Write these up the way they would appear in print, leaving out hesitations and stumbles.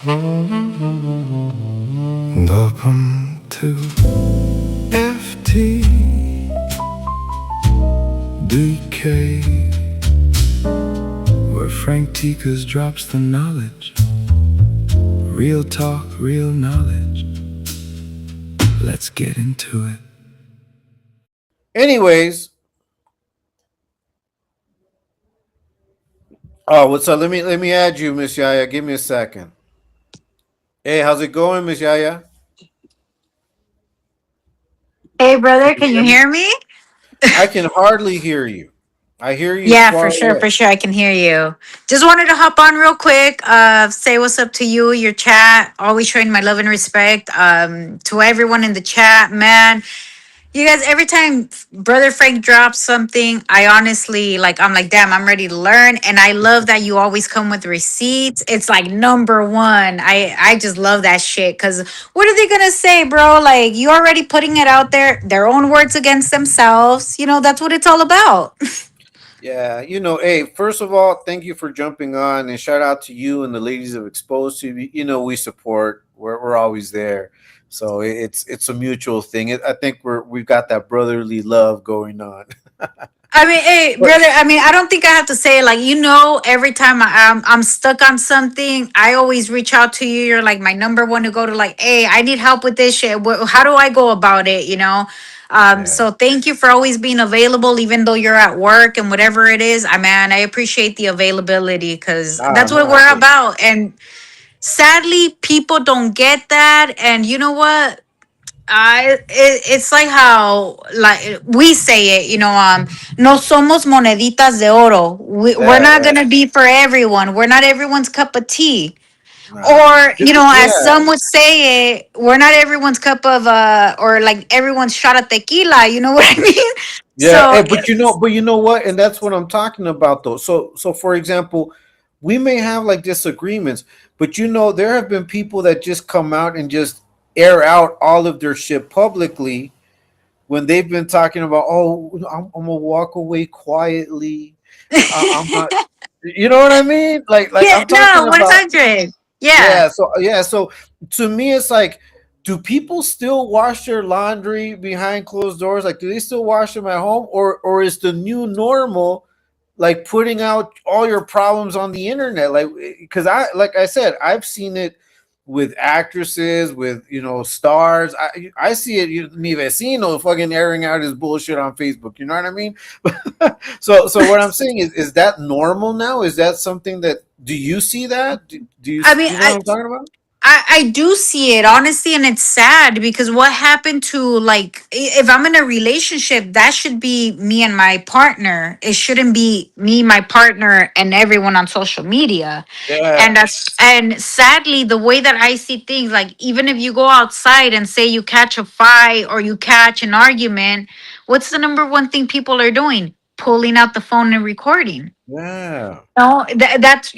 Welcome to FTDK, where Frank Tikas drops the knowledge. Real talk, real knowledge. Let's get into it. Anyways, oh, what's up? Let me add you, Miss Yaya. Give me a second. Hey, how's it going, Miss Yaya? Hey, brother, Can you can you hear me? hear me? I can hardly hear you. I hear you Yeah, far for sure, away. for sure. I can hear you. Just wanted to hop on real quick, say what's up to you, your chat. Always showing my love and respect to everyone in the chat, man. You guys, every time Brother Frank drops something, I honestly I'm like, damn, I'm ready to learn. And I love that you always come with receipts. It's like number one. I just love that shit. Cause what are they gonna say, bro? Like you already putting it out there, their own words against themselves. That's what it's all about. Yeah, hey, first of all, thank you for jumping on and shout out to you and the ladies of Exposed TV. We support. We're always there. So it's a mutual thing. I think we've got that brotherly love going on. I mean, hey, But brother. I mean, I don't think I have to say it. Like, every time I'm stuck on something, I always reach out to you. You're like my number one to go to. Like, hey, I need help with this shit. How do I go about it? yeah, So thank you for always being available, even though you're at work and whatever it is. I appreciate the availability because ah, that's no, what we're about. And sadly, people don't get that. And you know what? It's like how like we say it, no somos moneditas de oro. We're yeah, not yeah, gonna be for everyone. We're not everyone's cup of tea. nah, Or, as yeah. some would say it, we're not everyone's cup of or like everyone's shot of tequila, you know what I mean? Yeah, So but you know what? And that's what I'm talking about though. So for example, we may have like disagreements, but there have been people that just come out and just air out all of their shit publicly when they've been talking about, oh, I'm gonna walk away quietly. I'm not, you know what I mean? Like yeah, I'm talking no, about. 100. Yeah. Yeah, so to me it's like, do people still wash their laundry behind closed doors? Like, do they still wash them at home, or is the new normal like putting out all your problems on the internet? Like, because like I said, I've seen it with actresses, with stars. I see it. Mi vecino fucking airing out his bullshit on Facebook. You know what I mean? So what I'm saying is that normal now? Is that something that, do you see that? Do you I mean, you know what I'm talking about? I do see it honestly, and it's sad because what happened to like if I'm in a relationship, that should be me and my partner. It shouldn't be me, my partner, and everyone on social media. Yeah. And sadly, the way that I see things, like even if you go outside and say you catch a fight or you catch an argument, what's the number one thing people are doing? Pulling out the phone and recording. Yeah. No, that's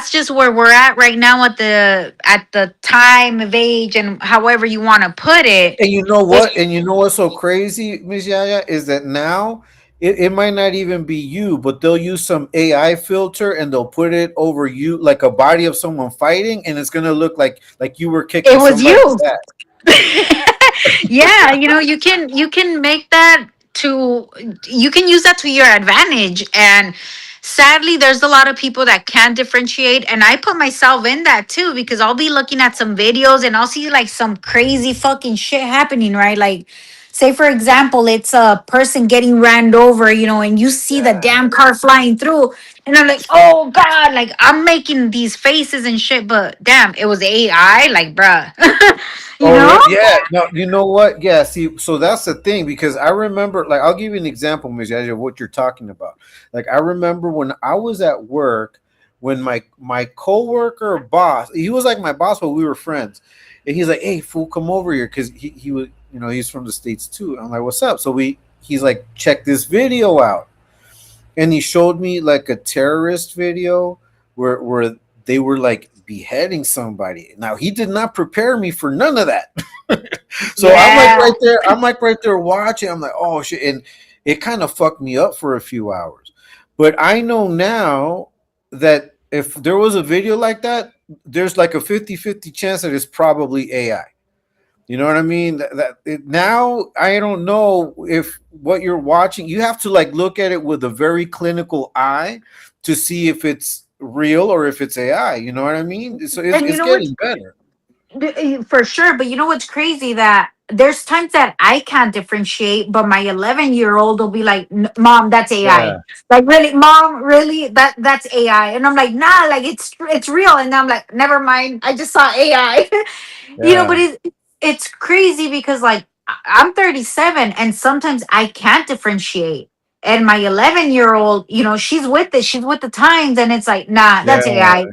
just where we're at right now at the time of age and however you want to put it. And you know It, what? And you know what's so crazy, Miss Yaya, is that now it might not even be you, but they'll use some AI filter and they'll put it over you, like a body of someone fighting, and it's gonna look like you were it kicking was somebody's you. ass. Yeah, you can make that to you can use that to your advantage. And sadly, there's a lot of people that can't differentiate, and I put myself in that too because I'll be looking at some videos and I'll see like some crazy fucking shit happening, right? Like, say for example, it's a person getting ran over, and you see the Yeah. damn car flying through, and I'm like, oh god, like I'm making these faces and shit, but damn, it was AI, like, bruh. you Oh know yeah, yeah. No, you know what? Yeah. See, so that's the thing, because I remember, like, I'll give you an example, Ms. Yaja, of what you're talking about. Like, I remember when I was at work, when my coworker boss, he was like my boss, but we were friends, and he's like, "Hey, fool, come over here," because he was, he's from the States too. I'm like, "What's up?" So he's like, "Check this video out," and he showed me like a terrorist video where they were like beheading somebody. Now he did not prepare me for none of that. So I'm like Yeah, right there, watching. I'm like, oh shit, and it kind of fucked me up for a few hours. But I know now that if there was a video like that, there's like a 50-50 chance that it's probably AI. You know what I mean? Now I don't know if what you're watching. You have to like look at it with a very clinical eye to see if it's real or if it's AI. You know what I mean? So And you it's know what's getting better. for sure, but you know what's crazy that there's times that I can't differentiate, but my 11-year-old will be like, "Mom, that's AI." Yeah, Like, really, mom, really, that's AI, and I'm like, "Nah, like it's real," and I'm like, "Never mind, I just saw AI." But yeah, it's crazy because like I'm 37, and sometimes I can't differentiate. And my 11-year-old, she's with the times, and it's like, nah, yeah. that's AI.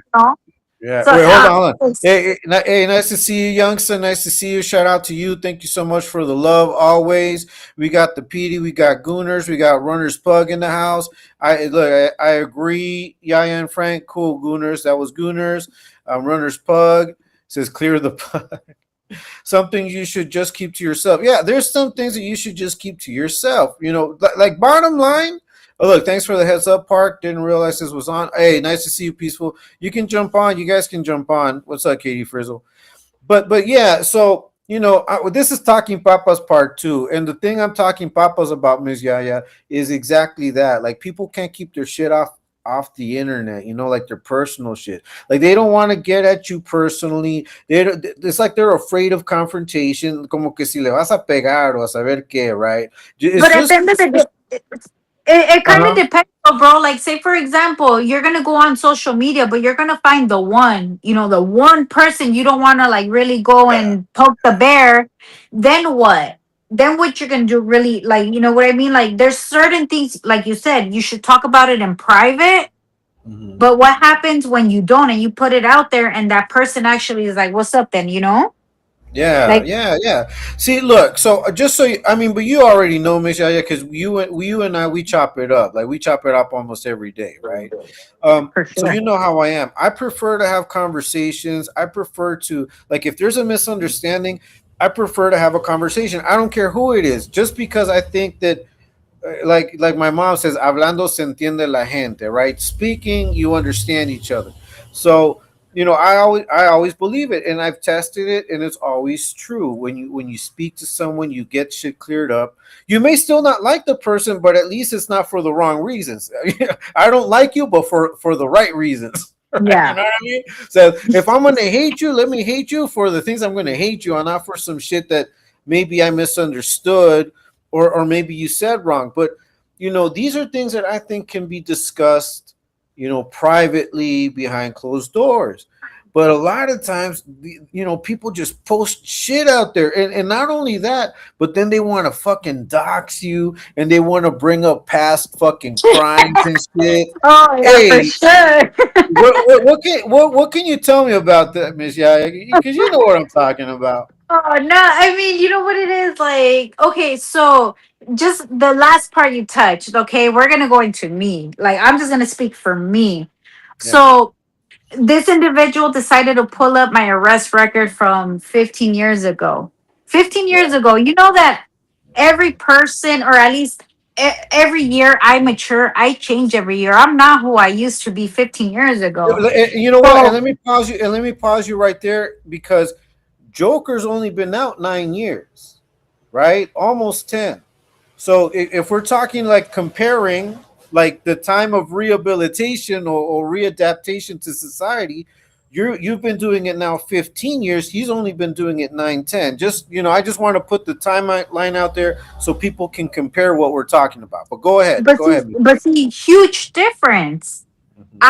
Yeah. So Wait, hold on, hold on. Hey, hey, nice to see you, youngster. Nice to see you. Shout out to you. Thank you so much for the love always. We got the PD, we got Gooners, we got Runner's Pug in the house. I agree. Yaya and Frank, cool. Gooners, that was Gooners. Runner's Pug says clear the pug. Some things you should just keep to yourself. Yeah, there's some things that you should just keep to yourself. Like bottom line. Oh, look, thanks for the heads up, Park. Didn't realize this was on. Hey, nice to see you, Peaceful. You can jump on. You guys can jump on. What's up, Katie Frizzle? But yeah, so this is talking papas part two, and the thing I'm talking papas about, Ms. Yaya, is exactly that. Like people can't keep their shit off the internet, like their personal shit. Like they don't want to get at you personally. It's like they're afraid of confrontation. Como que si le vas a pegar o a saber qué, right? It's But at the just, end of it's the just day, it uh kind of huh. depends, though, bro. Like, say for example, you're gonna go on social media, but you're gonna find the one person you don't want to like really go Yeah. and poke the bear. Then what? Then what you're gonna do? Really, like, you know what I mean? Like, there's certain things, like you said, you should talk about it in private. Mhm. But what happens when you don't and you put it out there and that person actually is like, "What's up?" Then Yeah, like, yeah, yeah. See, look. So just so I mean, but you already know, Miss Yaya, because you and I, we chop it up. Like we chop it up almost every day, right? for So sure. you know how I am. I prefer to have conversations. I prefer to like if there's a misunderstanding, I prefer to have a conversation. I don't care who it is, just because I think that like my mom says, hablando se entiende la gente, right? Speaking, you understand each other. So I always believe it, and I've tested it, and it's always true. When you speak to someone, you get shit cleared up. You may still not like the person, but at least it's not for the wrong reasons. I don't like you, but for the right reasons. Right? You Yeah. know what I mean? So if I'm gonna hate you, let me hate you for the things I'm gonna hate you on, not for some shit that maybe I misunderstood or maybe you said wrong. But these are things that I think can be discussed, privately behind closed doors. But a lot of times, people just post shit out there, and not only that, but then they want to fucking dox you, and they want to bring up past fucking crimes and shit. Oh yeah, for Hey, sure. what can you tell me about that, Miss Yaya? Because you know what I'm talking about. Oh no, I mean, you know what it is like. Okay, so just the last part you touched. Okay, we're gonna go into me. Like, I'm just gonna speak for me. Yeah, So this individual decided to pull up my arrest record from 15 years ago. 15 years yeah. ago. You know that every person, or at least every year I mature, I change every year. I'm not who I used to be 15 years ago. You know what? And So let me pause you. And let me pause you right there because Joker's only been out 9 years, right? Almost 10. So if we're talking like comparing like the time of rehabilitation or readaptation to society, you've been doing it now 15 years. He's only been doing it 9, 10. Just I just want to put the timeline out there so people can compare what we're talking about. But go ahead. but Go see, ahead. but see, huge difference. Mhm.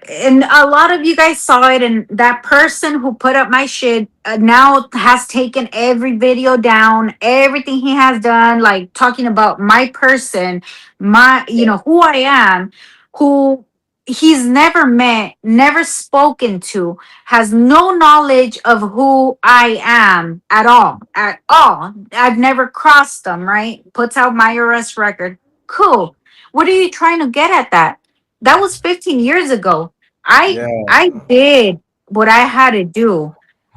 And a lot of you guys saw it, and that person who put up my shit now has taken every video down, everything he has done, like talking about my person, who I am, who he's never met, never spoken to, has no knowledge of who I am at all, at all. I've never crossed them, right? Puts out my arrest record. Cool. What are you trying to get at that? That was 15 years ago. Yeah. I did what I had to do.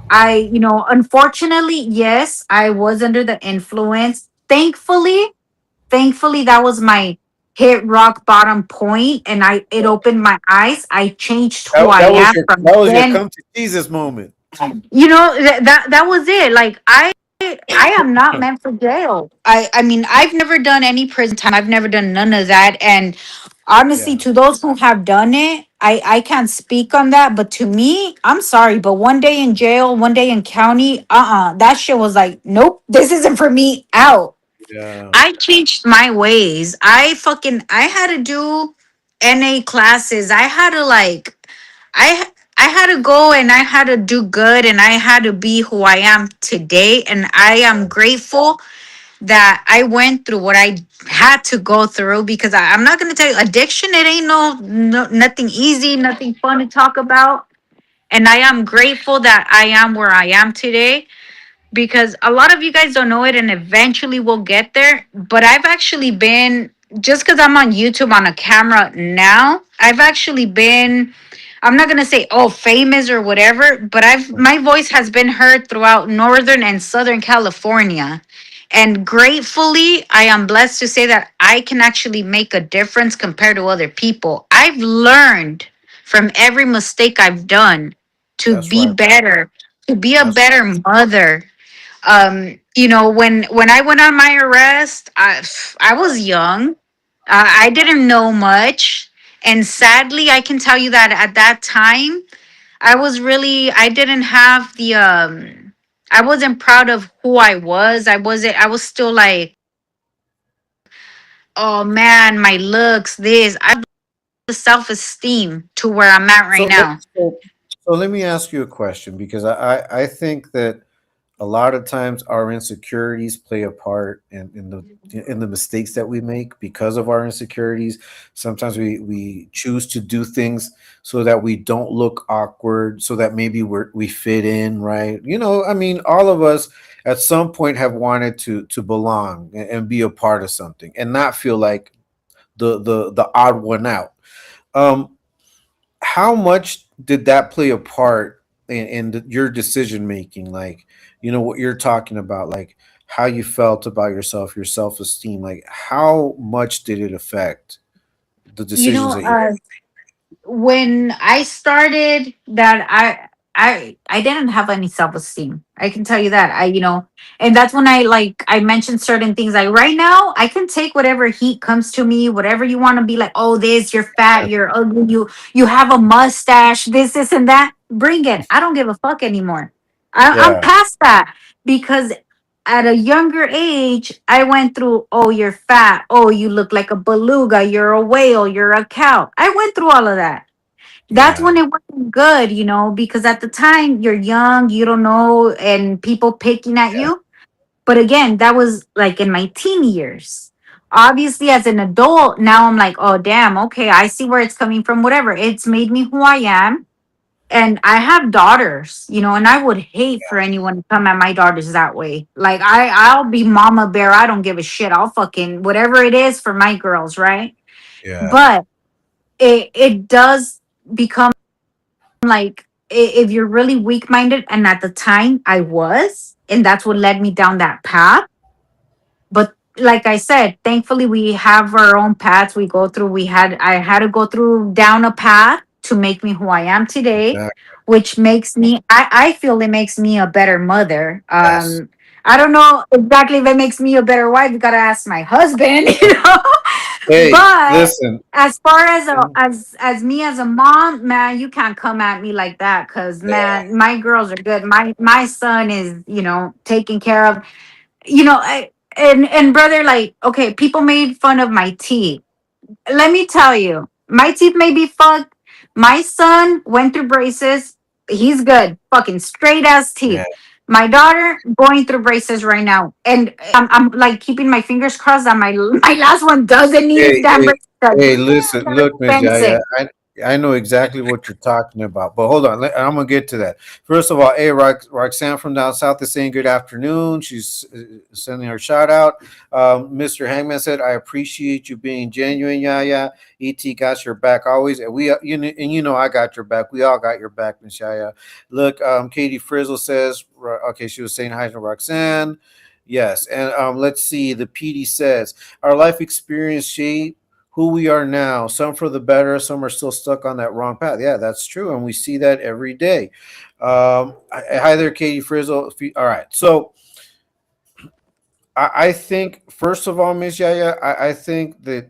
Unfortunately, yes, I was under the influence. Thankfully, that was my hit rock bottom point and it opened my eyes. I changed who That, I that was am your from that was your then. come to Jesus moment. That was it. Like I am not meant for jail. I mean, I've never done any prison time. I've never done none of that. And honestly, Yeah, to those who have done it, I can't speak on that. But to me, I'm sorry, but one day in jail, one day in county, that shit was like, nope, this isn't for me. Out. yeah, I changed my ways. I had to do NA classes. I had to like I I had to go and I had to do good and I had to be who I am today, and I am grateful that I went through what I had to go through, because I'm not going to tell you addiction, it ain't nothing easy, nothing fun to talk about, and I am grateful that I am where I am today, because a lot of you guys don't know it and eventually we'll get there. But I've actually been, just because I'm on YouTube on a camera now, I've actually been, I'm not gonna say oh famous or whatever, but I've my voice has been heard throughout Northern and Southern California. And gratefully, I am blessed to say that I can actually make a difference compared to other people. I've learned from every mistake I've done to that's be right. better, to be a That's better mother. When I went on my arrest, I was young. I didn't know much, and sadly, I can tell you that at that time, I didn't have the I wasn't proud of who I was. I was still like, oh man, my looks, this. I the self esteem to where I'm at so. right now. So let me ask you a question, because I think that a lot of times our insecurities play a part in the mistakes that we make because of our insecurities. Sometimes we choose to do things so that we don't look awkward, so that maybe we fit in, right? I mean, all of us at some point have wanted to belong and be a part of something and not feel like the odd one out. Um, how much did that play a part in your decision making? Like, what you're talking about, like how you felt about yourself, your self esteem. Like, how much did it affect the You decisions know, that you when I started that, I didn't have any self-esteem. I can tell you that. And that's when I mentioned certain things. Like right now, I can take whatever heat comes to me, whatever you want to be like, oh, this, you're fat, you're ugly, you have a mustache, this, and that. Bring it. I don't give a fuck anymore. I'm Yeah, past that, because at a younger age, I went through, oh, you're fat. Oh, you look like a beluga. You're a whale. You're a cow. I went through all of that. That's yeah, when it wasn't good, because at the time you're young, you don't know, and people picking at yeah, you. But again, that was like in my teen years. Obviously, as an adult, now I'm like, oh, damn, okay, I see where it's coming from, whatever. It's made me who I am. And I have daughters, and I would hate for anyone to come at my daughters that way. Like I'll be mama bear. I don't give a shit. I'll fucking whatever it is for my girls, right? yeah, But it does become like, if you're really weak minded, and at the time I was, and that's what led me down that path. But like I said, thankfully we have our own paths we go through. I had to go through down a path to make me who I am today, exactly. which makes me, I feel it makes me a better mother. Yes. I don't know exactly if it makes me a better wife. You gotta ask my husband, Hey, But listen. as far as as me as a mom, man, you can't come at me like that, because Yeah, man, my girls are good. My son is, taken care of. And brother, like, okay, people made fun of my teeth. Let me tell you, my teeth may be fucked. My son went through braces. He's good. Fucking straight ass yeah. teeth. My daughter going through braces right now, and I'm like keeping my fingers crossed that my my last one doesn't need Hey, damn hey, braces. 'Cause, hey, man, listen, they're look, Miss expensive. Yaya, I know exactly what you're talking about, but hold on, I'm gonna get to that. First of all, hey, Roxanne from down south is saying good afternoon. She's sending her shout out. Mr. Hangman said, "I appreciate you being genuine, Yaya. Et got your back always, and I got your back. We all got your back, Miss Yaya. Look, Katie Frizzle says, okay, she was saying hi to Roxanne." Yes, and let's see. The PD says our life experience shape who we are now. Some for the better, some are still stuck on that wrong path. Yeah, that's true, and we see that every day. Hi there, Katie Frizzle. All right, so I think first of all, Miss Yaya, I think that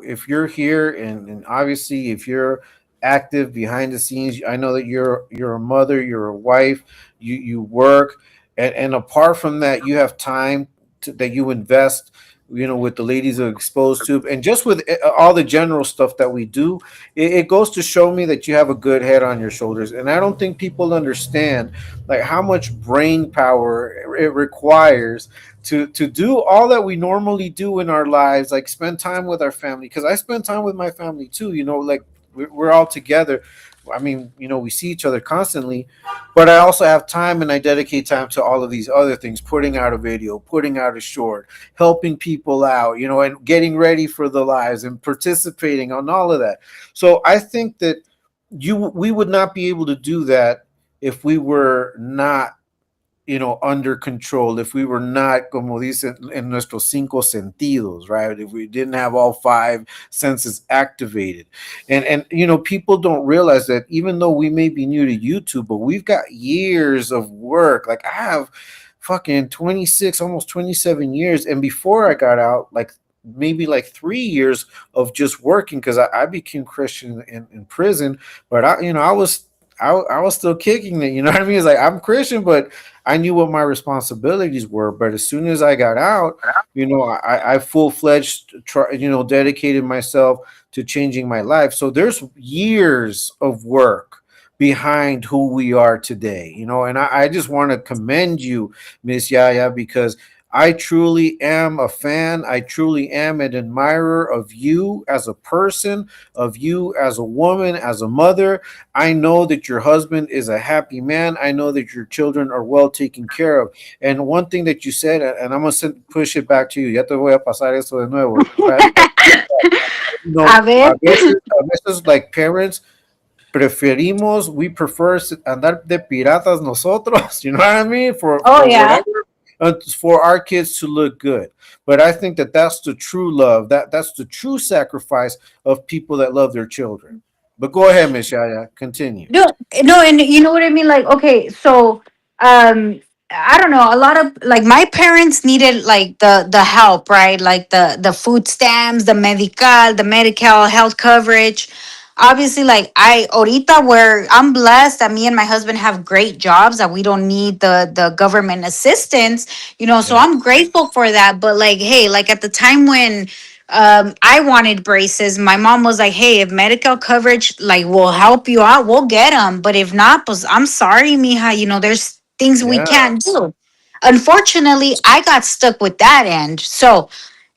if you're here and obviously if you're active behind the scenes, I know that you're a mother, you're a wife, you work, and apart from that, you have time that you invest. With the ladies are exposed to, and just with all the general stuff that we do, it goes to show me that you have a good head on your shoulders. And I don't think people understand like how much brain power it requires to do all that we normally do in our lives, like spend time with our family. Because I spend time with my family too. Like we're all together. I mean, we see each other constantly, but I also have time and I dedicate time to all of these other things, putting out a video, putting out a short, helping people out, and getting ready for the lives and participating on all of that. So I think that we would not be able to do that if we were not under control, if we were not, como dicen, en nuestros cinco sentidos, right? If we didn't have all five senses activated. And people don't realize that even though we may be new to YouTube, but we've got years of work. Like I have fucking 26, almost 27 years. And before I got out, like maybe like 3 years of just working because I became Christian in prison, but I was still kicking it. You know what I mean? It's like I'm Christian, but I knew what my responsibilities were. But as soon as I got out, I full fledged, dedicated myself to changing my life. So there's years of work behind who we are today. And I just want to commend you, Miss Yaya, because I truly am a fan. I truly am an admirer of you as a person, of you as a woman, as a mother. I know that your husband is a happy man. I know that your children are well taken care of. And one thing that you said, and I'm going to push it back to you. Ya te voy a pasar eso de nuevo. A ver. A veces, like parents, we prefer andar de piratas nosotros. You know what I mean? For Oh yeah. whatever, for our kids to look good. But I think that that's the true love. That's the true sacrifice of people that love their children. But go ahead, Miss Yaya. Continue. No, no, and you know what I mean? Like, okay, so I don't know, a lot of like my parents needed like the help, right? Like the food stamps, the medical health coverage. Obviously, like I ahorita where I'm blessed that me and my husband have great jobs that we don't need the government assistance, so Yeah. I'm grateful for that. But like, hey, like at the time when I wanted braces. My mom was like, "Hey, if medical coverage like will help you out, we'll get them. But if not, pues I'm sorry, mija. There's things we Yeah. can't do." Unfortunately, I got stuck with that end. So,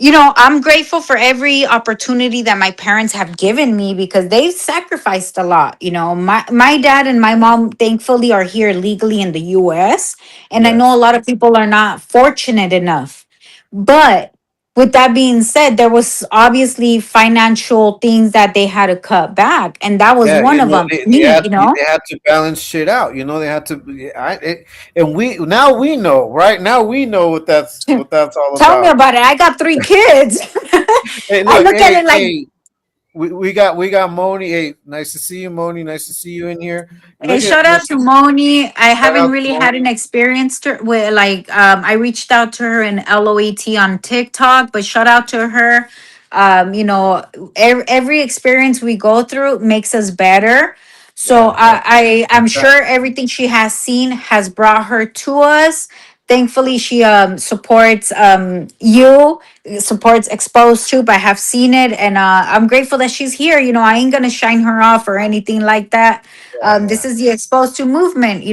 I'm grateful for every opportunity that my parents have given me because they've sacrificed a lot. My dad and my mom thankfully are here legally in the US. And I know a Yes. lot of people are not fortunate enough. But with that being said, there was obviously financial things that they had to cut back, and that was Yeah, one of them. Me, they had to balance shit out. They had to. And we now we know, right? Now we know what that's all tell me about. about it. I got 3 kids. Hey, I look, look at hey, it like, hey, we got Moni. Hey, nice to see you, Moni. Nice to see you in here. hey, Look at shout out Miss. to Moni. I Shout haven't out to really had Moni. an experience with like I reached out to her in LOAT on TikTok, but shout out to her. Every experience we go through makes us better. So Yeah, yeah. I'm sure everything she has seen has brought her to us. Thankfully, she supports you, supports Exposed Troop. I have seen it, and I'm grateful that she's here. I ain't gonna shine her off or anything like that. Yeah, This yeah. is the Exposed to movement.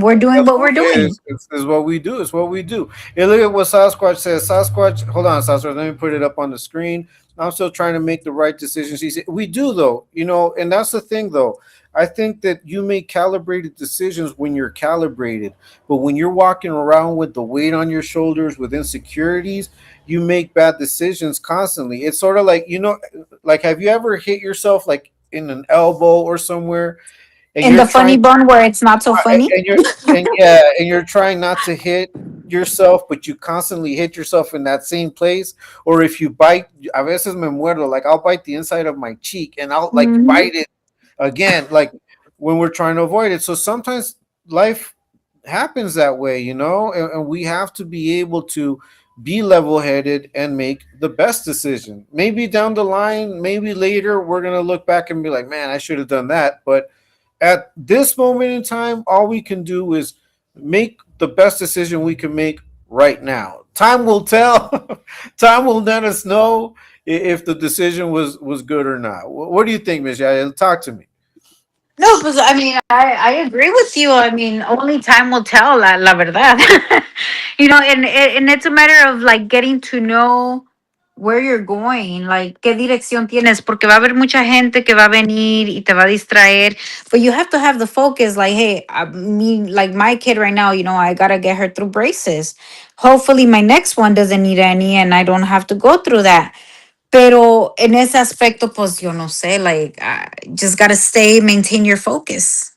We're doing That's what what we're doing. it's what we do. It's what we do. Hey, look at what Sasquatch says. Sasquatch, hold on, Sasquatch. Let me put it up on the screen. I'm still trying to make the right decisions. He said, we do though, and that's the thing though. I think that you make calibrated decisions when you're calibrated, but when you're walking around with the weight on your shoulders, with insecurities, you make bad decisions constantly. It's sort of like, like have you ever hit yourself like in an elbow or somewhere, and In you're the funny trying bone where it's not so and funny. and you're and yeah, and you're trying not to hit. yourself, but you constantly hit yourself in that same place. Or if you bite, a veces me muerdo, like I'll bite the inside of my cheek and I'll like Mhm. bite it again, like when we're trying to avoid it. So sometimes life happens that way, and we have to be able to be level headed and make the best decision. Maybe down the line, maybe later, we're going to look back and be like, man, I should have done that. But at this moment in time, all we can do is make the best decision we can make right now. Time will tell. Time will let us know if the decision was good or not. What do you think, Miss Yaya? Talk to me. No, pues, I mean, I agree with you. I mean, only time will tell, la verdad. And it's a matter of like getting to know where you're going, like qué dirección tienes, porque va a haber mucha gente que va a venir y te va a distraer. But you have to have the focus, like, hey, I mean, like my kid right now, I gotta get her through braces. Hopefully, my next one doesn't need any, and I don't have to go through that. Pero en ese aspecto, pues yo no sé, like, just gotta maintain your focus.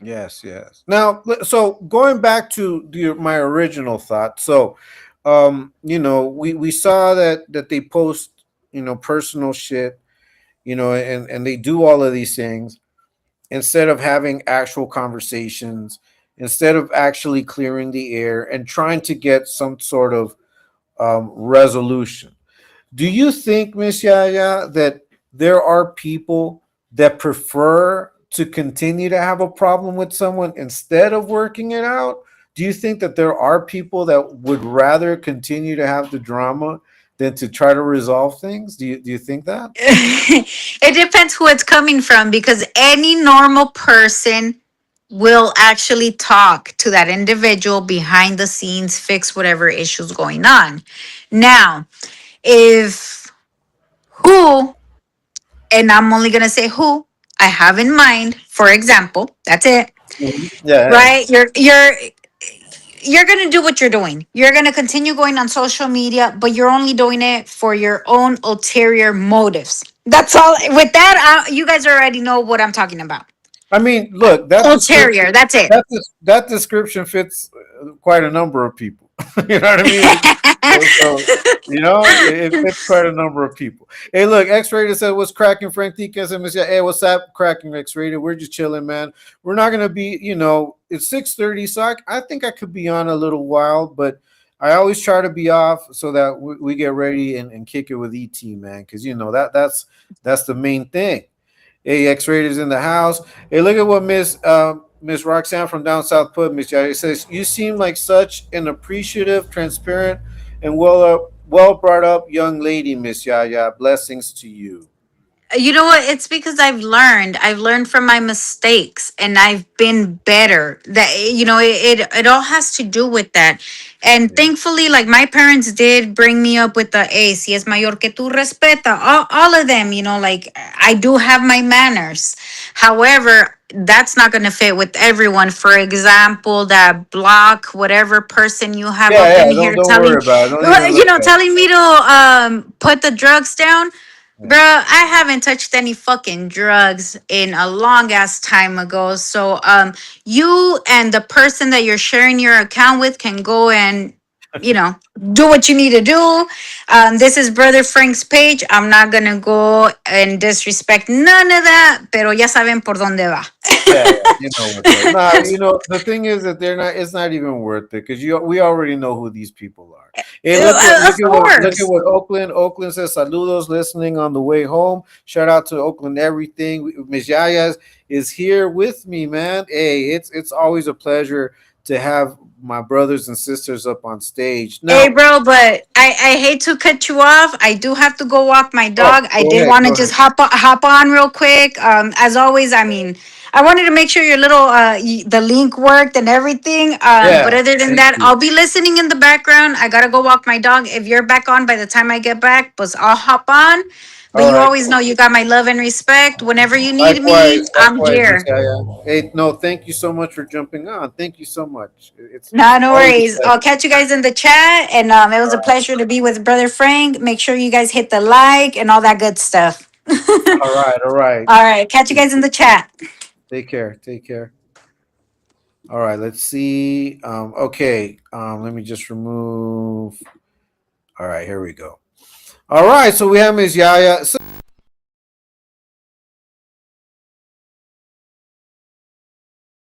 Yes, yes. Now, so going back to my original thought. So, we saw that they post, personal shit, and they do all of these things instead of having actual conversations, instead of actually clearing the air and trying to get some sort of resolution. Do you think, Miss Yaya, that there are people that prefer to continue to have a problem with someone instead of working it out? Do you think that there are people that would rather continue to have the drama than to try to resolve things? Do you think that? It depends who it's coming from, because any normal person will actually talk to that individual behind the scenes, fix whatever issues going on. Now, if who, and I'm only gonna say who I have in mind, for example, that's it. Mhm. Yeah, yeah. Right? You're going to do what you're doing. You're going to continue going on social media, but you're only doing it for your own ulterior motives. That's all. With that, you guys already know what I'm talking about. I mean, look, that Ulterior. description That's it. that description fits quite a number of people. You know what I mean? So it fits quite a number of people. Hey, look, X-Rated said, "What's cracking, Frank Deacon?" And Miss, hey, what's up, cracking, X-Rated? We're just chilling, man. We're not gonna be, it's 6:30, so I think I could be on a little while, but I always try to be off so that we get ready and kick it with ET, man, because that's the main thing. Hey, X-Rated in the house. Hey, look at what Miss Roxanne from down south put. Miss Yadi says, "You seem like such an appreciative, transparent, and well brought up young lady, Miss Yaya. Blessings to you." You know what? It's because I've learned from my mistakes, and I've been better. That it all has to do with that. And Yeah. thankfully, like my parents did bring me up with the A, si es mayor que tú, respeta. All of them, like I do have my manners. However, that's not going to fit with everyone. For example, that block whatever person you have Yeah, up yeah. in Don't here don't worry about it. Don't even look at it. telling me to put the drugs down. Bro, Yeah. I haven't touched any fucking drugs in a long ass time ago. So you and the person that you're sharing your account with can go and you know do what you need to do. This is Brother Frank's page. I'm not gonna go and disrespect none of that, pero ya saben por dónde va. Yeah, yeah, you know what's up. Nah, the thing is that they're not. It's not even worth it because we already know who these people are. Hey, Of look at course. what Oakland says. Saludos, listening on the way home. Shout out to Oakland. Everything. Miss Yaya is here with me, man. Hey, it's always a pleasure to have my brothers and sisters up on stage. Hey, Now, bro, but I hate to cut you off. I do have to go walk my oh, dog. I go did ahead, want to go just ahead. hop on real quick. As always, I mean, I wanted to make sure your little the link worked and everything. But Yeah, other than thank that, you. I'll be listening in the background. I gotta go walk my dog. If you're back on by the time I get back, but I'll hop on. But All you right. always know you got my love and respect. Whenever you need me, I'm Likewise, Miss here. Yaya. Hey, no, thank you so much for jumping on. Thank you so much. It's No, no always a worries. I'll pleasure. catch you guys in the chat. And it was a pleasure to be with Brother Frank. Make sure you guys hit the like and all that good stuff. All right, all right. All right. Catch you guys in the chat. Take care. Take care. All right, let's see. Okay, let me just remove. All right, here we go. All right, so we have Miss Yaya. So